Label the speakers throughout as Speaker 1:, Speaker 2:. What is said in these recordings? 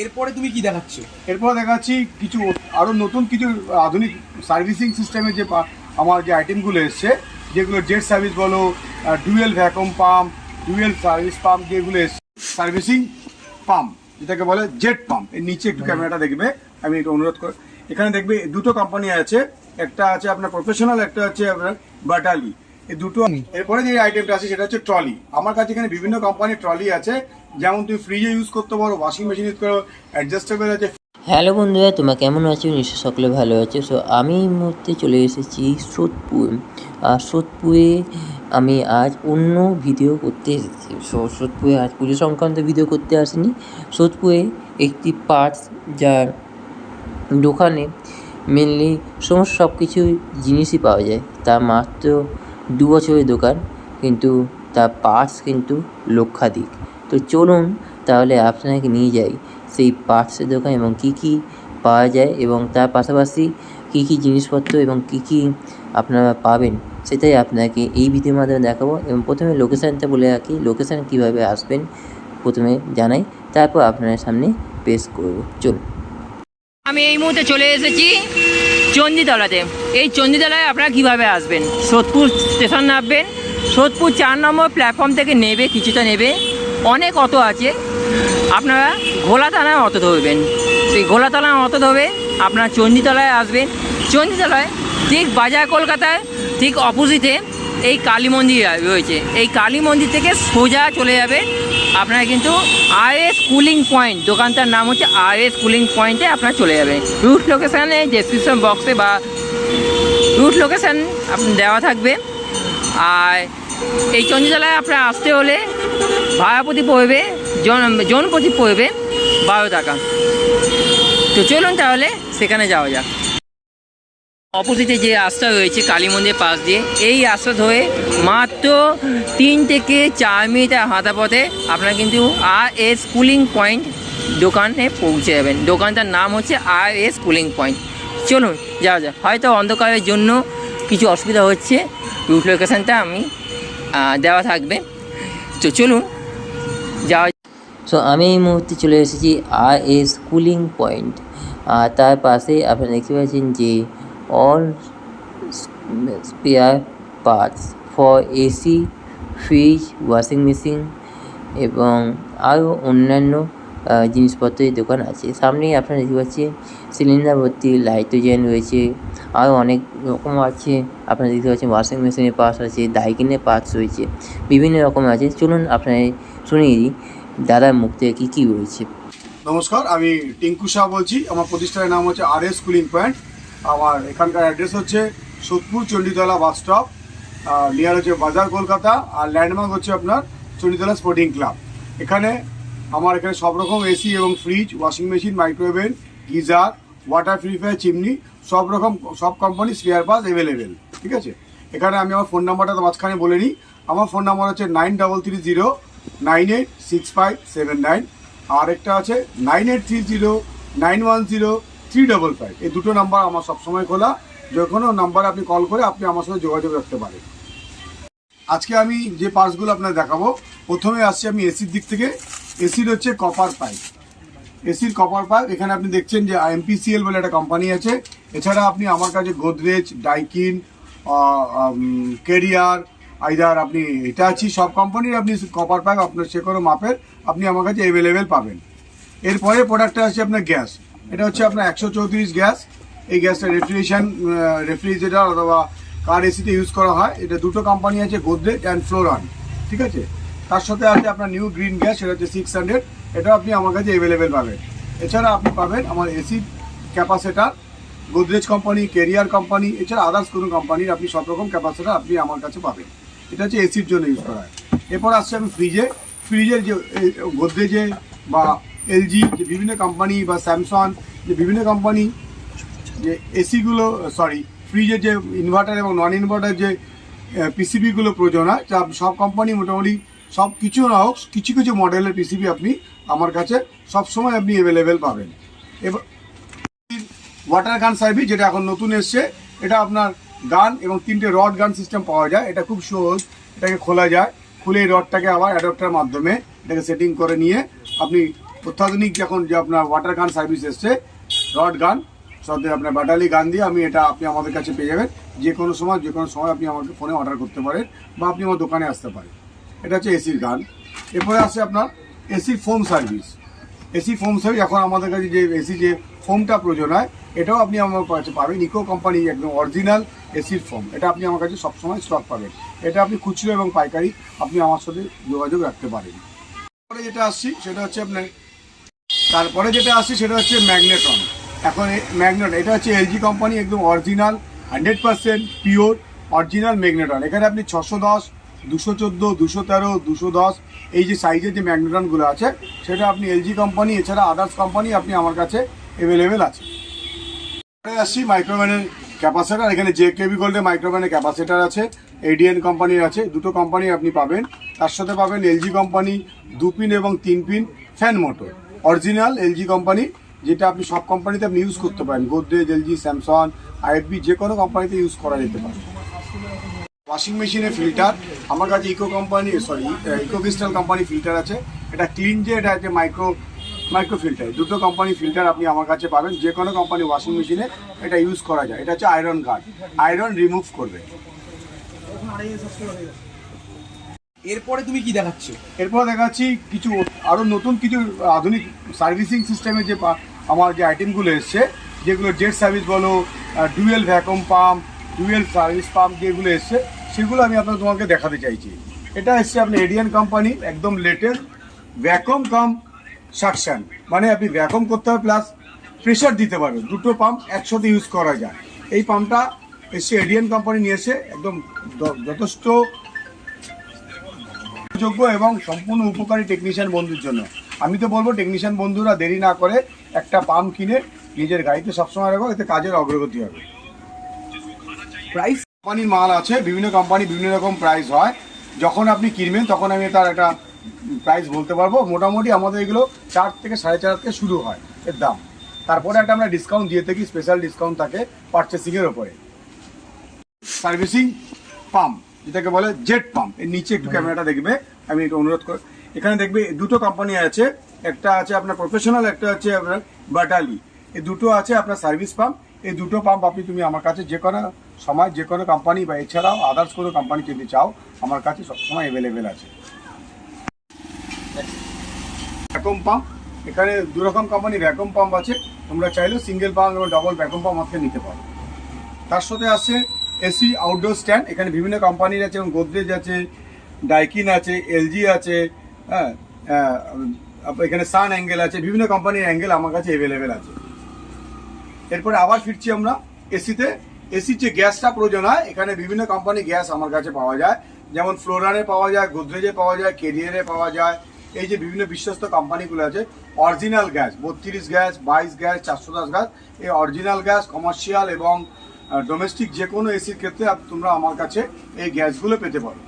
Speaker 1: এরপরে তুমি কি দেখাচ্ছ?
Speaker 2: এরপর দেখাচ্ছি কিছু আরও নতুন কিছু আধুনিক সার্ভিসিং সিস্টেমের যে আমার যে আইটেমগুলো এসছে, যেগুলো জেট সার্ভিস বলো, dual vacuum pump, dual service pump, যেগুলো এসছে সার্ভিসিং পাম্প যেটাকে বলে জেট পাম্প। এর নিচে একটু ক্যামেরাটা দেখবে, আমি একটু অনুরোধ করি। এখানে দেখবে দুটো কোম্পানি আছে, একটা আছে আপনার প্রফেশনাল, একটা আছে আপনার বাটালি। এই দুটো। এরপরে যে আইটেমটা আছে সেটা হচ্ছে ট্রলি। আমার কাছে এখানে বিভিন্ন কোম্পানির ট্রলি আছে, যেমন তুমি ফ্রিজে ইউজ করতে পারো, ওয়াশিং মেশিন ইউজ করো, অ্যাডজাস্টেবল আছে।
Speaker 3: হ্যালো বন্ধুরা, তোমরা কেমন আছো? নিশ্চয় সকলে ভালো আছো। সো আমি এই মুহূর্তে চলে এসেছি সোদপুর। আর সোদপুরে আমি আজ অন্য ভিডিও করতে এসেছি। সোদপুরে আজ পুজো সংক্রান্ত ভিডিও করতে আসিনি। সোদপুরে একটি পার্টস যার দোকানে মেনলি সমস্ত সব কিছু জিনিসই পাওয়া যায়। তা মাত্র 2 বছরের দোকান, কিন্তু তার পার্টস কিন্তু লক্ষাধিক। তো চলুন তাহলে আপনাকে নিয়ে যাই সেই পার্টসের দোকান এবং কী কী পাওয়া যায়, এবং তার পাশাপাশি কী কী জিনিসপত্র এবং কী কী আপনারা পাবেন সেটাই আপনাকে এই ভিডিওর মাধ্যমে দেখাবো। এবং প্রথমে লোকেশানটা বলে রাখি, লোকেশান কীভাবে আসবেন প্রথমে জানাই, তারপর আপনার সামনে পেশ করব। চলুন।
Speaker 4: আমি এই মুহূর্তে চলে এসেছি চণ্ডীতলাতে। এই চণ্ডীতলায় আপনারা কীভাবে আসবেন? সোদপুর স্টেশন নামবেন, সোদপুর 4 নম্বর প্ল্যাটফর্ম থেকে নেবে, কিছুটা নেবে, অনেক অটো আছে। আপনারা ঘোলাতলায় অটো ধরবেন, সেই ঘোলাতলায় অটো ধরবে আপনারা চণ্ডীতলায় আসবেন। চণ্ডীতলায় ঠিক বাজার কলকাতায় ঠিক অপোজিটে এই কালী মন্দির রয়েছে। এই কালী মন্দির থেকে সোজা চলে যাবে আপনারা কিন্তু RS কুলিং পয়েন্ট, দোকানটার নাম হচ্ছে RS কুলিং পয়েন্টে আপনারা চলে যাবেন। রুট লোকেশানে ডেসক্রিপশন বক্সে বা রুট লোকেশান দেওয়া থাকবে। আর এই চণ্ডীতলায় আপনারা আসতে হলে ভাড়াপতি পড়বে, জনপ্রতি পড়বে 12 টাকা। তো চলুন তাহলে সেখানে যাওয়া যাক। অপোজিটে যে রাস্তা রয়েছে কালী মন্দিরের পাশ দিয়ে, এই রাস্তা ধরে মাত্র 3 থেকে 4 মিনিটের হাঁটা পথে আপনারা কিন্তু RS কুলিং পয়েন্ট দোকানে পৌঁছে যাবেন। দোকানটার নাম হচ্ছে RS কুলিং পয়েন্ট। চলুন যাওয়া যাক। হয়তো অন্ধকারের জন্য কিছু অসুবিধা হচ্ছে, রুট লোকেশানটা আমি দেওয়া থাকবে। তো চলুন যাওয়া।
Speaker 3: সো আমি এই মুহূর্তে চলে এসেছি RS কুলিং পয়েন্ট। আর তার পাশে আপনারা দেখতে পাচ্ছেন যে all spare parts for AC, fridge, washing machine এবং আরও অন্যান্য জিনিসপত্রের দোকান আছে। সামনেই আপনারা দেখতে পাচ্ছেন সিলিন্ডার ভর্তি লাইট্রোজেন রয়েছে, আরও অনেক রকম আছে। আপনারা দেখতে পাচ্ছেন ওয়াশিং মেশিনের পার্টস আছে, ডাইকিনের পার্টস রয়েছে, বিভিন্ন রকম আছে। চলুন আপনারা শুনিয়ে দিই দাদার মুখ থেকে কী কী রয়েছে।
Speaker 2: নমস্কার, আমি টিঙ্কু শাহ বলছি। আমার প্রতিষ্ঠানের নাম হচ্ছে RS কুলিং পয়েন্ট। আমার এখানকার অ্যাড্রেস হচ্ছে Sodepur Chanditala bus stop, near হচ্ছে বাজার কলকাতা, আর ল্যান্ডমার্ক হচ্ছে আপনার চণ্ডীতলা স্পোর্টিং ক্লাব। এখানে আমার এখানে সব রকম AC এবং fridge, washing machine, micro oven, geyser, water purifier, chimney, সব রকম সব কোম্পানি স্পেয়ার পার্টস অ্যাভেলেবেল। ঠিক আছে, এখানে আমি আমার ফোন নাম্বারটা মাঝখানে বলে নিই। আমার ফোন নাম্বার হচ্ছে 9330986579, আর একটা আছে 9830910355। এই দুটো নাম্বার আমার সবসময় খোলা, যে কোনো নাম্বারে আপনি কল করে আপনি আমার সাথে যোগাযোগ রাখতে পারেন। আজকে আমি যে পার্টসগুলো আপনার দেখাবো, প্রথমে আসছি আমি এসির দিক থেকে। এসির হচ্ছে কপার পাইপ, এসির কপার পাইপ। এখানে আপনি দেখছেন যে MPCL বলে একটা কোম্পানি আছে। এছাড়া আপনি আমার কাছে গোদরেজ, ডাইকিন, কেরিয়ার, আইদার আপনি হিটাচি, সব কোম্পানির আপনি কপার পাইপ আপনার সে কোনো মাপের আপনি আমার কাছে অ্যাভেলেবেল পাবেন। এরপরে প্রোডাক্টটা আছে আপনার গ্যাস। এটা হচ্ছে আপনার 134 গ্যাস। এই গ্যাসটা রেফ্রিজারেটর অথবা কার এসিতে ইউজ করা হয়। এটা দুটো কোম্পানি আছে, গোদরেজ অ্যান্ড ফ্লোরন। ঠিক আছে, তার সাথে আছে আপনার নিউ গ্রিন গ্যাস, সেটা হচ্ছে 600। এটাও আপনি আমার কাছে অ্যাভেলেবেল পাবেন। এছাড়া আপনি পাবেন আমার AC capacitor, Godrej company, career company, এছাড়া আদার্স কোনো কোম্পানির আপনি সব রকম ক্যাপাসিটার আপনি আমার কাছে পাবেন। এটা হচ্ছে এসির জন্য ইউজ করা হয়। এরপর আসছে আমি ফ্রিজের যে গোদরেজে বা LG যে বিভিন্ন কোম্পানি বা স্যামসাং যে বিভিন্ন কোম্পানি যে এসিগুলো ফ্রিজের যে ইনভার্টার এবং নন ইনভার্টার যে PCBগুলো প্রয়োজন হয়, যা সব কোম্পানি মোটামুটি সব কিছু না হোক কিছু কিছু মডেলের PCB আপনি আমার কাছে সবসময় আপনি অ্যাভেলেবেল পাবেন। এবার ওয়াটার গান সার্ভিস, যেটা এখন নতুন এসছে, এটা আপনার গান এবং 3টে রড গান সিস্টেম পাওয়া যায়। এটা খুব সহজ, এটাকে খোলা যায়, খুলে এই রডটাকে আবার অ্যাডাপ্টার মাধ্যমে এটাকে সেটিং করে নিয়ে আপনি অত্যাধুনিক যখন যে আপনার ওয়াটার গান সার্ভিস এসছে, রড গান সাথে আপনার ব্যাটারি গান দিয়ে আমি এটা আপনি আমাদের কাছে পেয়ে যাবেন। যে কোনো সময় আপনি আমাকে ফোনে অর্ডার করতে পারেন বা আপনি আমার দোকানে আসতে পারেন। এটা হচ্ছে এসির গান। এরপরে আসছে আপনার AC foam service. AC foam service এখন আমাদের কাছে যে এসি যে ফোমটা প্রয়োজন হয় এটাও আপনি আমার কাছে পাবেন। ইকো কোম্পানি একদম অরিজিনাল এসির ফোম, এটা আপনি আমার কাছে সবসময় স্টক পাবেন। এটা আপনি খুচরো এবং পাইকারি আপনি আমার সাথে যোগাযোগ রাখতে পারেন। তারপরে যেটা আসছে সেটা হচ্ছে ম্যাগনেটন। এখন ম্যাগনেটন এটা হচ্ছে এলজি কোম্পানি একদম অরিজিনাল 100% পিওর অরিজিনাল ম্যাগনেটন। এখানে আপনি 610, 214, 213, 210 এই যে সাইজের যে ম্যাগনেটনগুলো আছে সেটা আপনি এলজি কোম্পানি এছাড়া আদার্স কোম্পানি আপনি আমার কাছে অ্যাভেলেবেল আছে। এবারে আসছি মাইক্রোম্যানের ক্যাপাসিটার। এখানে জেকেবি গোল্ডের মাইক্রোম্যানের ক্যাপাসিটার আছে, এডিএন কোম্পানির আছে, দুটো কোম্পানি আপনি পাবেন। তার সাথে পাবেন এলজি কোম্পানি 2 পিন এবং 3 pin fan motor original LG company, যেটা আপনি সব কোম্পানিতে আপনি ইউজ করতে পারেন। গোদরেজ, এলজি, স্যামসাং, আইএফবি যে কোনো কোম্পানিতে ইউজ করা যেতে পারে। ওয়াশিং মেশিনের ফিল্টার আমার কাছে ইকো ক্রিস্টাল কোম্পানি ফিল্টার আছে। এটা ক্লিন যে এটা হচ্ছে মাইক্রো ফিল্টার, দুটো কোম্পানি ফিল্টার আপনি আমার কাছে পাবেন। যে কোনো কোম্পানি ওয়াশিং মেশিনে এটা ইউজ করা যায়। এটা হচ্ছে আয়রন গার্ড, আয়রন রিমুভ করবে।
Speaker 1: এরপরে তুমি কি দেখাচ্ছ?
Speaker 2: এরপর দেখাচ্ছি কিছু আরও নতুন কিছু আধুনিক সার্ভিসিং সিস্টেমের যে আমার যে আইটেমগুলো এসছে, যেগুলো জেট সার্ভিস বলো, dual vacuum pump, dual service pump যেগুলো এসছে সেগুলো আমি তোমাকে দেখাতে চাইছি। এটা এসছে আপনার এডিয়ান কোম্পানি একদম লেটেস্ট ভ্যাকুম কাম সাকশন, মানে আপনি ভ্যাকুম করতে হবে প্লাস প্রেশার দিতে পারবেন, দুটো পাম্প একসাথে ইউজ করা যায়। এই পাম্পটা এসছে এডিয়ান কোম্পানি নিয়ে এসে একদম যথেষ্ট যোগ্য এবং সম্পূর্ণ উপকারী টেকনিশিয়ান বন্ধুর জন্য। আমি তো বলবো টেকনিশিয়ান বন্ধুরা দেরি না করে একটা পাম্প কিনে নিজের গাড়িতে সবসময় রাখো, এতে কাজের অগ্রগতি হবে।
Speaker 1: প্রাইস
Speaker 2: কোম্পানির মাল আছে, বিভিন্ন কোম্পানি বিভিন্ন রকম প্রাইস হয়। যখন আপনি কিনবেন তখন আমি তার একটা প্রাইস বলতে পারবো। মোটামুটি আমাদের এগুলো 4 থেকে 4.5 থেকে শুরু হয় এর দাম। তারপরে একটা আমরা ডিসকাউন্ট দিয়ে থাকি, স্পেশাল ডিসকাউন্ট থাকে পারচেসিংয়ের ওপরে। সার্ভিসিং পাম্প যেটাকে বলে জেট পাম্প, এর নিচে একটু ক্যামেরাটা দেখবে, আমি একটু অনুরোধ করি। এখানে দেখবে দুটো কোম্পানি আছে, একটা আছে আপনার প্রফেশনাল, একটা আছে আপনার বাটালি। এই দুটো আছে আপনার সার্ভিস পাম্প। এই দুটো পাম্প তুমি আমার কাছে যে কোনো সময় যে কোনো কোম্পানি বা এছাড়াও আদার্স কোনো কোম্পানি যদি চাও আমার কাছে সবসময় অ্যাভেলেবেল আছে। ভ্যাকুম পাম্প, এখানে 2 রকম কোম্পানি ভ্যাকুম পাম্প আছে, তোমরা চাইলে সিঙ্গেল পাম্প এবং ডবল ভ্যাকুম পাম্প আমাকে নিতে পারো। তার সাথে আছে এসি আউটডোর স্ট্যান্ড। এখানে বিভিন্ন কোম্পানির আছে, যেমন গোদরেজ আছে, ডাইকিন আছে, এলজি আছে, হ্যাঁ, এখানে সান অ্যাঙ্গেল আছে, বিভিন্ন কোম্পানির অ্যাঙ্গেল আমার কাছে অ্যাভেলেবেল আছে। এরপরে আবার ফিরছি আমরা এসিতে। এসির যে গ্যাসটা প্রয়োজন হয় এখানে বিভিন্ন কোম্পানি গ্যাস আমার কাছে পাওয়া যায়, যেমন ফ্লোরারে পাওয়া যায়, গোদরেজে পাওয়া যায়, কেরিয়ারে পাওয়া যায়। এই যে বিভিন্ন বিশ্বস্ত কোম্পানিগুলো আছে, original gas 32 gas, 22 gas, 410 gas, এই অরিজিনাল গ্যাস কমার্শিয়াল এবং ডোমেস্টিক যে কোনো এসির ক্ষেত্রে তোমরা আমার কাছে এই গ্যাসগুলো পেতে পারো।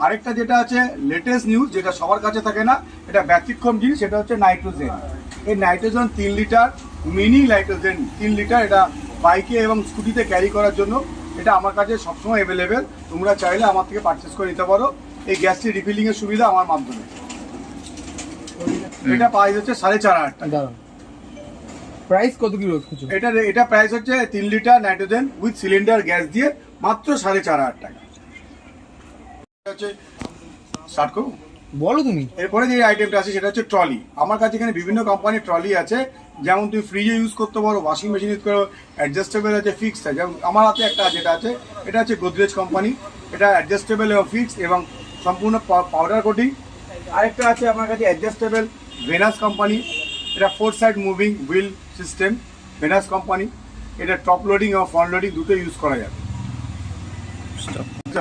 Speaker 2: আরেকটা যেটা আছে লেটেস্ট নিউজ, যেটা সবার কাছে থাকে না, এটা ব্যতিক্রম জিনিস, সেটা হচ্ছে নাইট্রোজেন। এই nitrogen 3 litre mini nitrogen 3 litre, এটা বাইকে এবং স্কুটিতে ক্যারি করার জন্য এটা আমার কাছে সবসময় অ্যাভেলেবেল। তোমরা চাইলে আমার থেকে পারচেস করে নিতে পারো। এই গ্যাসটি রিফিলিংয়ের সুবিধা আমার মাধ্যমে। এটা প্রাইস হচ্ছে 4,500 টাকা।
Speaker 1: প্রাইস কত কি রয়েছে?
Speaker 2: এটা প্রাইস হচ্ছে 3 litre nitrogen with cylinder gas দিয়ে মাত্র 4,500 টাকা। স্টার্ট করো,
Speaker 1: বলো তুমি।
Speaker 2: এরপরে যে আইটেমটা আছে সেটা হচ্ছে ট্রলি। আমার কাছে এখানে বিভিন্ন কোম্পানির ট্রলি আছে, যেমন তুমি ফ্রিজে ইউজ করতে পারো, ওয়াশিং মেশিন ইউজ করো, অ্যাডজাস্টেবল আছে, ফিক্সড আছে। যেমন আমার হাতে একটা যেটা আছে এটা হচ্ছে গোদরেজ কোম্পানি, এটা অ্যাডজাস্টেবল এবং ফিক্সড এবং সম্পূর্ণ পাউডার কোটিং। আরেকটা আছে আমার কাছে অ্যাডজাস্টেবল ভেনাস কোম্পানি, এটা 4 side moving wheel system, Venus company. এটা টপ লোডিং এবং ফ্রন্ট লোডিং দুটো ইউজ করা যাবে।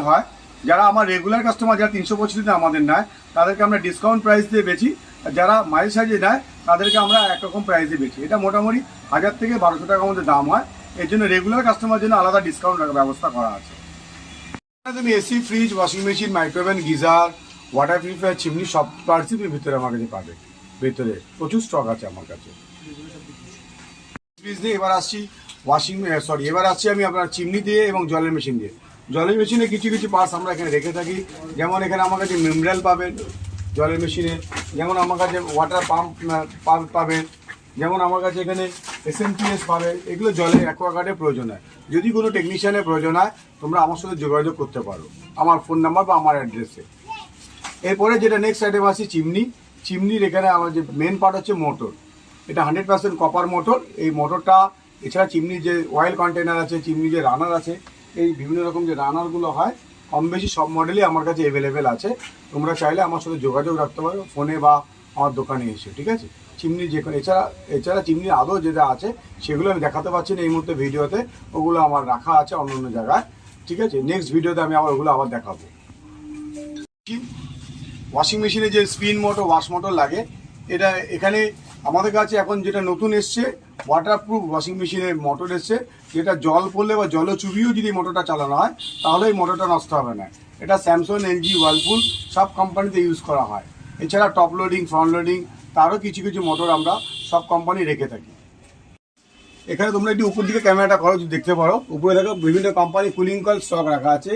Speaker 2: হয় যারা আমার রেগুলার কাস্টমার, যারা 325 দিনে আমাদের নেয় তাদেরকে আমরা ডিসকাউন্ট প্রাইস দিয়ে বেচি, আর যারা মাইল সাইজে নেয় তাদেরকে আমরা একরকম প্রাইসে বেচি। এটা মোটামুটি 1000 থেকে 1200 টাকার মধ্যে দাম হয়। এর জন্য রেগুলার কাস্টমার জন্য আলাদা ডিসকাউন্ট ব্যবস্থা করা আছে। তুমি AC, fridge, washing machine, micro oven, geyser, water purifier, chimney সব পার্টসই তুমি ভিতরে আমার কাছে পাবে। ভেতরে প্রচুর স্টক আছে আমার কাছে। ফ্রিজ দিয়ে এবার আসছি এবার আসছি আমি আপনার চিমনি দিয়ে এবং জলের মেশিন দিয়ে। জলের মেশিনে কিছু কিছু পার্টস আমরা এখানে রেখে থাকি, যেমন এখানে আমার কাছে মিনারেল পাবেন, জলের মেশিনে, যেমন আমার কাছে ওয়াটার পাম্প পাবেন, যেমন আমার কাছে এখানে SMPS পাবে। এগুলো জলের অ্যাকোয়াগার্ডের প্রয়োজন হয়। যদি কোনো টেকনিশিয়ানের প্রয়োজন হয় তোমরা আমার সাথে যোগাযোগ করতে পারো আমার ফোন নাম্বার বা আমার অ্যাড্রেসে। এরপরে যেটা নেক্সট আইটেম আছে চিমনির এখানে আমার যে মেন পার্ট হচ্ছে মোটর। এটা 100% কপার মোটর। এই মোটরটা এছাড়া চিমনির যে অয়েল কন্টেনার আছে, চিমনি যে রানার আছে, এই বিভিন্ন রকম যে রানারগুলো হয় কম বেশি সব মডেলই আমার কাছে অ্যাভেলেবেল আছে। তোমরা চাইলে আমার সাথে যোগাযোগ রাখতে পারো ফোনে বা আমার দোকানে এসে, ঠিক আছে। চিমনি যে এছাড়া চিমনির আদৌ যেটা আছে সেগুলো আমি দেখাতে পারছি না এই মুহূর্তে ভিডিওতে, ওগুলো আমার রাখা আছে অন্য অন্য জায়গায়, ঠিক আছে। নেক্সট ভিডিওতে আমি ওগুলো আবার দেখাবো। ওয়াশিং মেশিনে যে স্পিন মোটর, ওয়াশ মোটর লাগে, এটা এখানে আমাদের কাছে এখন যেটা নতুন এসছে ওয়াটারপ্রুফ ওয়াশিং মেশিনের মোটর এসছে, যেটা জল পড়লে বা জল চুবিয়েও যদি মোটরটা চালানো হয় তাহলে এই মোটরটা নষ্ট হবে না। এটা স্যামসাং, LG, ওয়ার্লপুল সব কোম্পানিতে ইউজ করা হয়। এছাড়া টপ লোডিং, ফ্রন্ট লোডিং তারও কিছু কিছু মোটর আমরা সব কোম্পানি রেখে থাকি। এখানে তোমরা একটু উপর দিকে ক্যামেরাটা করো, দেখতে পারো উপরে দেখো বিভিন্ন কোম্পানি কুলিং কয়েল স্টক রাখা আছে।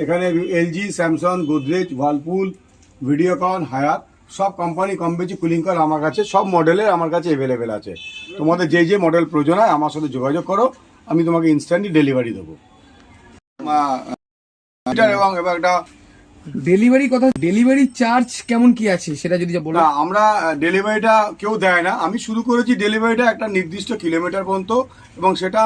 Speaker 2: এখানে LG, Samsung, Godrej, Whirlpool, Videocon, Haier সব কোম্পানি কম বেশি কুলিং কয়েল আমার কাছে সব মডেলের আমার কাছে অ্যাভেলেবেল আছে। তোমাদের যে যে মডেল প্রয়োজন হয় আমার সাথে যোগাযোগ করো, আমি তোমাকে ইনস্ট্যান্টলি ডেলিভারি দেবো। এবং একটা
Speaker 1: ডেলিভারি চার্জ কেমন কি আছে সেটা যদি বলো।
Speaker 2: না, আমরা ডেলিভারিটা কেউ দেয় না। আমি শুরু করেছি ডেলিভারিটা একটা নির্দিষ্ট কিলোমিটার পর্যন্ত, এবং সেটা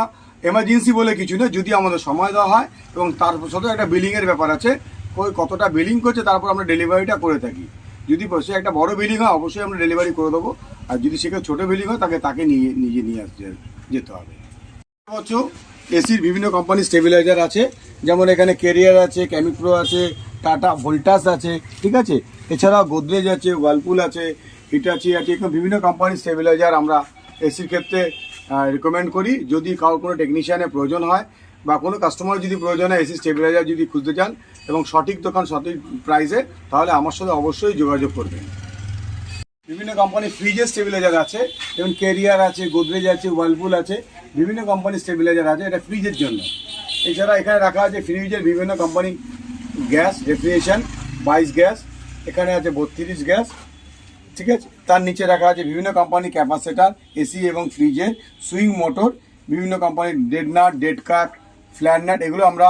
Speaker 2: এমার্জেন্সি বলে কিছু না, যদি আমাদের সময় দেওয়া হয় এবং তার সাথে একটা বিলিংয়ের ব্যাপার আছে, কতটা বিলিং করছে তারপর আমরা ডেলিভারিটা করে থাকি। যদি সে একটা বড় বিলিং হয় অবশ্যই আমরা ডেলিভারি করে দেবো, আর যদি সেখানে ছোটো বিলিং হয় তাকে নিয়ে আসতে যেতে হবে। হচ্ছে এসির বিভিন্ন কোম্পানির স্টেবিলাইজার আছে, যেমন এখানে কেরিয়ার আছে, ক্যামিপ্রো আছে, টাটা ভোল্টাস আছে, ঠিক আছে। এছাড়াও গোদরেজ আছে, ওয়ার্লপুল আছে, হিটাচি আছে, বিভিন্ন কোম্পানির স্টেবিলাইজার আমরা এসির ক্ষেত্রে রিকমেন্ড করি। যদি কারোর কোনো টেকনিশিয়ানের প্রয়োজন হয় বা কোনো কাস্টমার যদি প্রয়োজন হয় এসি স্টেবিলাইজার যদি খুঁজতে চান এবং সঠিক দোকান সঠিক প্রাইসে, তাহলে আমার সাথে অবশ্যই যোগাযোগ করবেন। বিভিন্ন কোম্পানির ফ্রিজের স্টেবিলাইজার আছে, যেমন কেরিয়ার আছে, গোদরেজ আছে, ওয়ার্লপুল আছে, বিভিন্ন কোম্পানির স্টেবিলাইজার আছে, এটা ফ্রিজের জন্য। এছাড়া এখানে রাখা আছে ফ্রিজের বিভিন্ন কোম্পানি গ্যাস, রেফ্রিজারেশন, 22 গ্যাস, এখানে আছে 32 গ্যাস, ঠিক আছে। তার নিচে রাখা আছে বিভিন্ন কোম্পানি ক্যাপাসিটার, এসি এবং ফ্রিজের সুইং মোটর, বিভিন্ন কোম্পানির ডেড নাট, ডেড কাট, ফ্ল্যাট নাট, এগুলো আমরা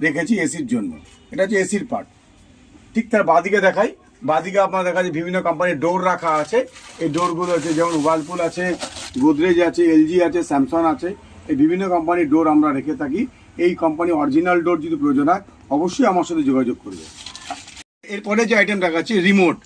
Speaker 2: রেখেছি এসির জন্য। এটা হচ্ছে এসির পার্ট। ঠিক তার বাদিকে দেখাই, বাদিকে আপনার দেখা যাচ্ছে বিভিন্ন কোম্পানির ডোর রাখা আছে। এই ডোরগুলো আছে যেমন ওয়ার্লপুল আছে, গোদরেজ আছে, LG আছে, স্যামসাং আছে, এই বিভিন্ন কোম্পানির ডোর আমরা রেখে থাকি। এই কোম্পানি অরিজিনাল ডোর যদি প্রয়োজন হয় অবশ্যই আমার সাথে যোগাযোগ করবে। এরপরে যে আইটেম রাখা আছে রিমোট,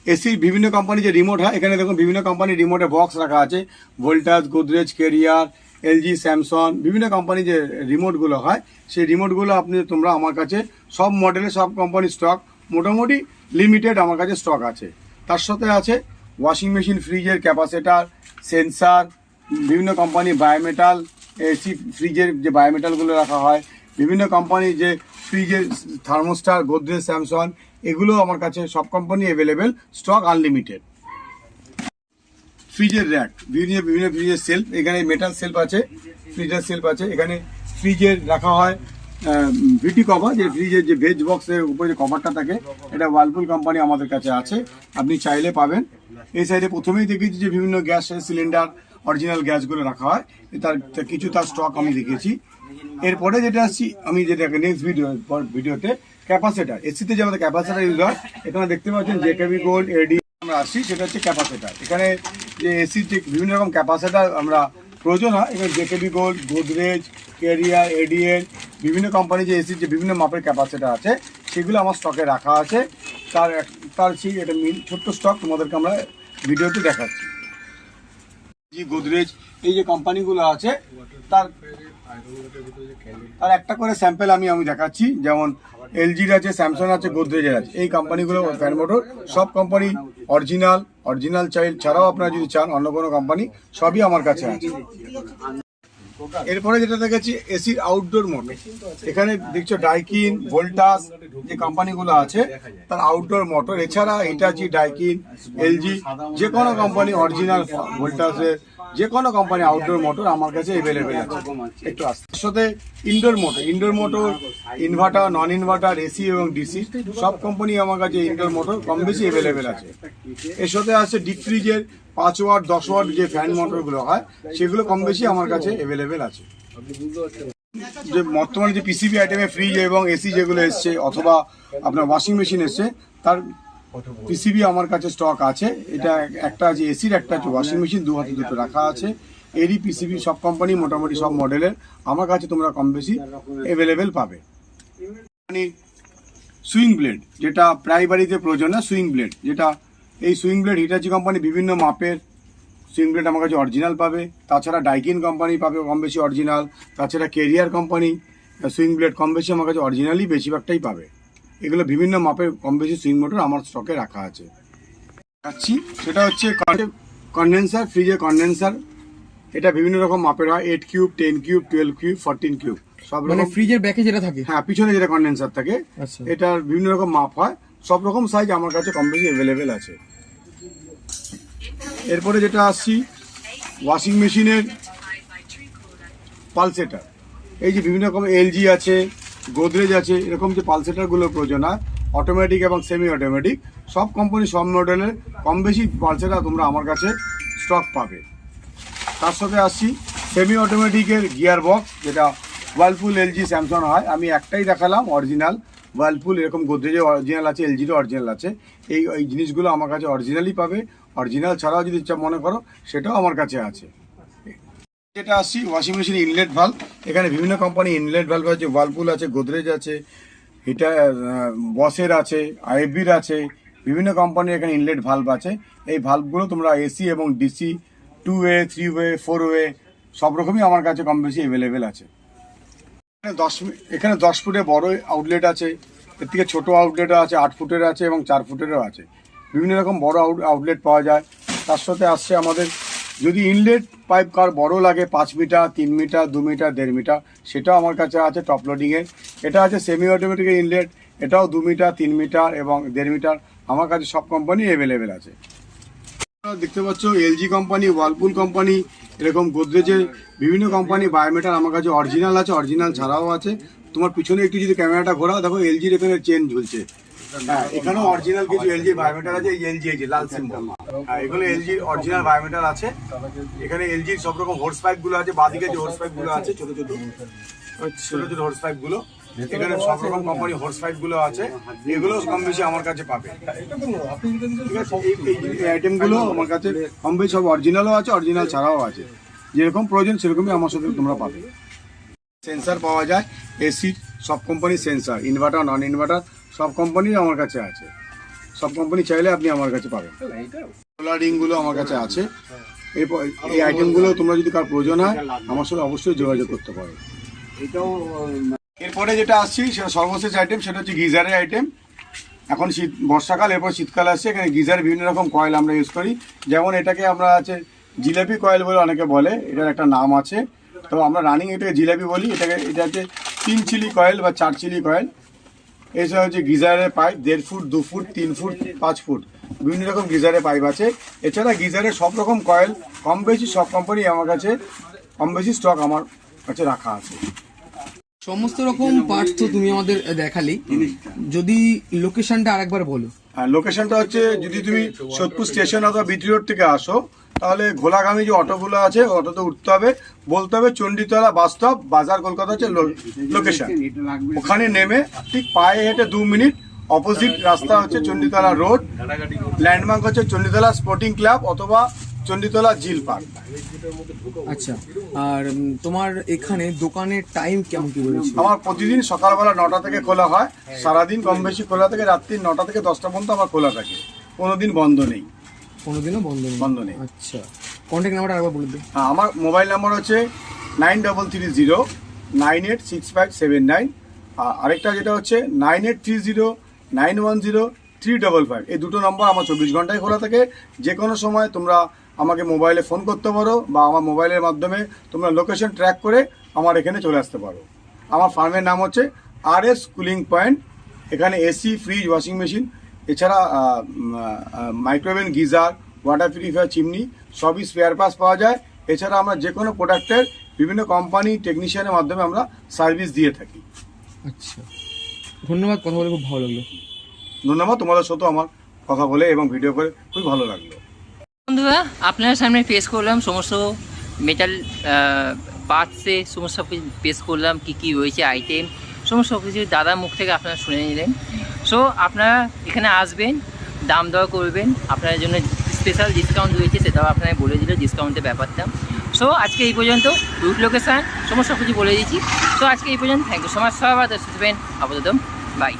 Speaker 2: এসির বিভিন্ন কোম্পানি যে রিমোট হয়, এখানে দেখুন বিভিন্ন কোম্পানির রিমোটের বক্স রাখা আছে, Voltas, Godrej, career, LG, Samsung, বিভিন্ন কোম্পানি যে রিমোটগুলো হয় সেই রিমোটগুলো তোমরা আমার কাছে সব মডেলের সব কোম্পানির স্টক মোটামুটি লিমিটেড আমার কাছে স্টক আছে। তার সাথে আছে ওয়াশিং মেশিন, ফ্রিজের ক্যাপাসিটার, সেন্সার, বিভিন্ন কোম্পানি বায়োমেটাল, এসি ফ্রিজের যে বায়োমেটালগুলো রাখা হয়, বিভিন্ন কোম্পানির যে ফ্রিজের থার্মোস্টার, গোদরেজ, স্যামসাং, এগুলো আমার কাছে সব কোম্পানি অ্যাভেলেবেল, স্টক আনলিমিটেড। ফ্রিজের র্যাক, বিভিন্ন ফ্রিজের সেলফ, এখানে মেটাল সেলফ আছে, ফ্রিজের সেলফ আছে, এখানে ফ্রিজের রাখা হয় ভিটি কভার, যে ফ্রিজের যে ভেজ বক্সের উপরে যে কভারটা থাকে, এটা ওয়ার্লপুল কোম্পানি আমাদের কাছে আছে, আপনি চাইলে পাবেন। এই সাইডে প্রথমেই দেখেছি যে বিভিন্ন গ্যাস সিলিন্ডার অরিজিনাল গ্যাসগুলো রাখা হয়, তার স্টক আমি দেখেছি। এরপরে যেটা আসছি আমি যেটা নেক্সট ভিডিওতে ক্যাপাসিটার, এসিতে যে আমাদের ক্যাপাসিটার ইউজ হয়, এখানে দেখতে পাচ্ছেন জেকেবি গোল্ড, এডি আমরা আসছি, সেটা হচ্ছে ক্যাপাসিটার। এখানে যে এসির যে বিভিন্ন রকম ক্যাপাসিটার আমরা প্রয়োজন হয়, এখানে জেকেবি গোল্ড, গোদরেজ, কেরিয়ার, এডিএন, বিভিন্ন কোম্পানি যে এসির যে বিভিন্ন মাপের ক্যাপাসিটার আছে সেগুলো আমার স্টকে রাখা আছে। তার সেই এটা ছোট্ট স্টক তোমাদেরকে আমরা ভিডিওতে দেখাচ্ছি। গোদরেজ এই যে কোম্পানিগুলো আছে তার একটা করে স্যাম্পেল আমি দেখাচ্ছি, যেমন LGর আছে, স্যামসাং আছে, গোদরেজের আছে। এই কোম্পানিগুলো ফ্যান মোটর সব কোম্পানি অরিজিনাল ছাড়াও আপনারা যদি চান অন্য কোনো কোম্পানি সবই আমার কাছে আছে। এরপরে যেটা দেখেছি এসির আউটডোর মোটর, এখানে দেখছো ডাইকিন, ভোল্টাস যে কোম্পানিগুলো আছে তার আউটডোর মোটর। এছাড়া হিটাচি, ডাইকিন, LG যে কোনো কোম্পানি অরিজিনাল ভোল্টাসের, যে কোনো কোম্পানি আউটডোর মোটর আমার কাছে অ্যাভেলেবেল আছে। একটু আসতে সাথে ইনডোর মোটর ইনভার্টার, নন ইনভার্টার, এসি এবং ডিসি সব কোম্পানি আমার কাছে ইনডোর মোটর কম বেশি অ্যাভেলেবেল আছে। এর সাথে আছে ডিপ ফ্রিজের 5 ওয়াট 10 ওয়াট যে ফ্যান মোটরগুলো হয় সেগুলো কম বেশি আমার কাছে অ্যাভেলেবেল আছে। যে বর্তমানে যে পিসিবি আইটেমে ফ্রিজ এবং এসি যেগুলো এসছে অথবা আপনার ওয়াশিং মেশিন এসছে তার পিসিবি আমার কাছে স্টক আছে। এটা একটা আছে এসির, একটা আছে ওয়াশিং মেশিন, দু হাতে দুটো রাখা আছে। এরই পিসিবি সব কোম্পানি মোটামুটি সব মডেলের আমার কাছে তোমরা কম বেশি অ্যাভেলেবেল পাবে। সুইং ব্লেড যেটা প্রায় বাড়িতে প্রয়োজন না, সুইং ব্লেড যেটা এই সুইং ব্লেড হিটাচি কোম্পানি বিভিন্ন মাপের সুইং ব্লেড আমার কাছে অরিজিনাল পাবে। তাছাড়া ডাইকিন কোম্পানি পাবে কম বেশি অরিজিনাল। তাছাড়া কেরিয়ার কোম্পানি সুইং ব্লেড কম বেশি আমার কাছে অরিজিনালই বেশিরভাগটাই পাবে। এগুলো বিভিন্ন মাপের কম বেশি সুইং মোটর আমার স্টকে রাখা আছে। দেখাচ্ছি সেটা হচ্ছে কন্ডেন্সার, ফ্রিজের কন্ডেন্সার। এটা বিভিন্ন রকম মাপের হয়, 8 কিউব, 10 কিউব, 12 কিউব, 14 কিউব সব
Speaker 1: মানে
Speaker 2: রকম।
Speaker 1: ফ্রিজের ব্যাকে যেটা থাকে,
Speaker 2: হ্যাঁ, পিছনে যেটা কন্ডেন্সার থাকে
Speaker 1: আচ্ছা।
Speaker 2: এটার বিভিন্ন রকম মাপ হয়, সব রকম সাইজ আমার কাছে কম বেশি অ্যাভেলেবেল আছে। এরপরে যেটা আসছি ওয়াশিং মেশিনের পালসেটার। এই যে বিভিন্ন রকম এলজি আছে, গোদরেজ আছে, এরকম যে পালসেটারগুলোর প্রয়োজন হয় অটোমেটিক এবং সেমি অটোমেটিক সব কোম্পানি সব মডেলের কম বেশি পালসেটার তোমরা আমার কাছে স্টক পাবে। তার সাথে আসছি সেমি অটোমেটিকের গিয়ার বক্স, যেটা ওয়ার্লপুল, এলজি, স্যামসাং হয়। আমি একটাই দেখালাম অরিজিনাল ওয়ার্লপুল, এরকম গোদরেজের অরিজিনাল আছে, এলজিরও অরিজিনাল আছে। এই জিনিসগুলো আমার কাছে অরিজিনালই পাবে। অরিজিনাল ছাড়াও যদি মনে করো সেটাও আমার কাছে আছে। যেটা আসছি ওয়াশিং মেশিন ইনলেট ভাল্ব, এখানে বিভিন্ন কোম্পানি ইনলেট ভাল্ব আছে, ওয়ার্লপুল আছে, গোদরেজ আছে, এটা বসের আছে, আইএফবির আছে, বিভিন্ন কোম্পানির এখানে ইনলেট ভাল্ব আছে। এই ভাল্বগুলো তোমরা এসি এবং ডিসি 2 ওয়ে, 3 ওয়ে, 4 ওয়ে সব রকমই আমার কাছে কম বেশি অ্যাভেলেবেল আছে। এখানে 10 ফুটের বড় আউটলেট আছে, এর থেকে ছোট আউটলেটও আছে, 8 ফুটের আছে এবং 4 ফুটেরও আছে। বিভিন্ন রকম বড় আউটলেট পাওয়া যায়। তার সাথে আসছে আমাদের যদি ইনলেট পাইপ কার বড় লাগে 5 মিটার, 3 মিটার, 2 মিটার, 1.5 মিটার, সেটাও আমার কাছে আছে টপ লোডিংয়ের। এটা আছে সেমি অটোমেটিকের ইনলেট, এটাও 2 মিটার, 3 মিটার এবং 1.5 মিটার আমার কাছে সব কোম্পানি অ্যাভেলেবেল আছে। দেখতে পাচ্ছ এলজি কোম্পানি, ওয়ার্লপুল কোম্পানি, এরকম গোদরেজের বিভিন্ন কোম্পানি বায়োমিটার আমার কাছে অরিজিনাল আছে, অরিজিনাল ছাড়াও আছে। তোমার পিছনে একটু যদি ক্যামেরাটা ঘোরাও দেখো এলজির এখানে চেন ঝুলছে। হ্যাঁ, এখানেও অরিজিনাল কিছু এলজি বায়োমিটার আছে। এই এলজি, এই যে লাল সিম্বল, হ্যাঁ, এগুলো এলজির অরিজিনাল বায়োমিটার আছে। এখানে এলজির সব রকম হোর্স পাইপ গুলো আছে, বাদিকে যে হোর্স পাইপ গুলো আছে ছোট ছোট হোর্স পাইপ গুলো, এখানে সব রকম কোম্পানি হোর্স পাইপ গুলো আছে। এগুলো কম বেশি আমার কাছে পাবে। ঠিক আছে, এই আইটেম গুলো আমার কাছে কম বেশি সব অরিজিনালও আছে, অরিজিনাল ছাড়াও আছে। যেরকম প্রয়োজন সেরকমই আমার সাথে তোমরা পাবে। সেন্সার পাওয়া যায়, এসির সব কোম্পানির সেন্সার, ইনভার্টার, নন ইনভার্টার সব কোম্পানির আমার কাছে আছে। সব কোম্পানি চাইলে আপনি আমার কাছে পাবেন। সোলার রিংগুলো আমার কাছে আছে। এরপর এই আইটেমগুলো তোমরা যদি কার প্রয়োজন হয় আমার সাথে অবশ্যই যোগাযোগ করতে পারো। এরপরে যেটা আসছি সেটা সর্বশেষ আইটেম, সেটা হচ্ছে গিজারের আইটেম। এখন বর্ষাকাল, এরপর শীতকাল আসছে। এখানে গিজার বিভিন্ন রকম কয়েল আমরা ইউজ করি। যেমন এটাকে আমরা আছে জিলাপি কয়েল বলে অনেকে বলে, এটার একটা নাম আছে, তো আমরা রানিং এটাকে জিলাপি বলি। এটা হচ্ছে 3 চিলি কয়েল বা 4 চিলি কয়েল। এছাড়া হচ্ছে গিজারের pipe 1.5 foot, 2 foot, 3 foot, 5 foot বিভিন্ন রকম গিজারের পাইপ আছে। এছাড়া গিজারের সব রকম কয়েল কম বেশি সব কোম্পানি আমার কাছে কম বেশি স্টক আমার কাছে রাখা আছে।
Speaker 1: সমস্ত রকম পার্টস তো তুমি আমাদের দেখালি, যদি লোকেশনটা আরেকবার বলো।
Speaker 2: হ্যাঁ, লোকেশনটা হচ্ছে যদি তুমি সোদপুর স্টেশন অথবা বিটি রোড থেকে আসো তাহলে ঘোলাগামী যে অটোগুলো আছে অটোতে উঠতে হবে, বলতে হবে চণ্ডীতলা বাস স্টপ, বাজার কলকাতা হচ্ছে লোকেশন। ওখানে নেমে ঠিক পায়ে হেঁটে 2 মিনিট অপোজিট রাস্তা হচ্ছে চণ্ডীতলা রোড, ল্যান্ডমার্ক হচ্ছে চণ্ডীতলা স্পোর্টিং ক্লাব অথবা চণ্ডীতলা ঝিল পার্ক।
Speaker 1: আচ্ছা, আর তোমার এখানে দোকানের টাইম কেমন কি বলেছো?
Speaker 2: আমার প্রতিদিন সকালবেলা 9টা থেকে খোলা হয়, সারাদিন কম বেশি খোলা থেকে রাত্রি 9টা থেকে 10টা পর্যন্ত আমার খোলা থাকে, কোনোদিন বন্ধ নেই।
Speaker 1: কোনোদিনও বন্ধ নেই। আচ্ছা, কন্ট্যাক্ট নাম্বারটা আরেকবার বলে দিন।
Speaker 2: হ্যাঁ, আমার মোবাইল নাম্বার হচ্ছে 9330986579। আরেকটা যেটা হচ্ছে 9830910355। এই দুটো নম্বর আমার 24 ঘন্টায় খোলা থাকে। যে কোনো সময় তোমরা আমাকে মোবাইলে ফোন করতে পারো বা আমার মোবাইলের মাধ্যমে তোমরা লোকেশন ট্র্যাক করে আমার এখানে চলে আসতে পারো। আমার ফার্মের নাম হচ্ছে RS কুলিং পয়েন্ট। এখানে এসি, ফ্রিজ, ওয়াশিং মেশিন, এছাড়া micro oven, geyser, water purifier, chimney সবই স্পেয়ার পার্টস পাওয়া যায় এছাড়া আমরা যে কোনো প্রোডাক্টের বিভিন্ন কোম্পানি টেকনিশিয়ানের মাধ্যমে আমরা সার্ভিস দিয়ে থাকি।
Speaker 1: আচ্ছা, ধন্যবাদ, কথা বলে খুব ভালো লাগলো।
Speaker 2: ধন্যবাদ, তোমাদের সাথেও আমার কথা বলে এবং ভিডিও করে খুব ভালো লাগলো।
Speaker 4: বন্ধুরা, আপনার সামনে পেশ করলাম সমস্ত মেটাল পার্টসে সমস্ত পেশ করলাম, কী কী রয়েছে আইটেম, সমস্ত কিছু দাদার মুখ থেকে আপনারা শুনে নিলেন। সো আপনারা এখানে আসবেন, দাম দর করবেন, আপনাদের জন্য স্পেশাল ডিসকাউন্ট রয়েছে, সেটাও আপনারা বলে দিল ডিসকাউন্টের ব্যাপারটা। সো আজকে এই পর্যন্ত, রুট লোকেশান সমস্ত কিছু বলে দিয়েছি। সো আজকে এই পর্যন্ত, থ্যাংক ইউ সো মাচ, সবাই আসবেন আপাতত, বাই।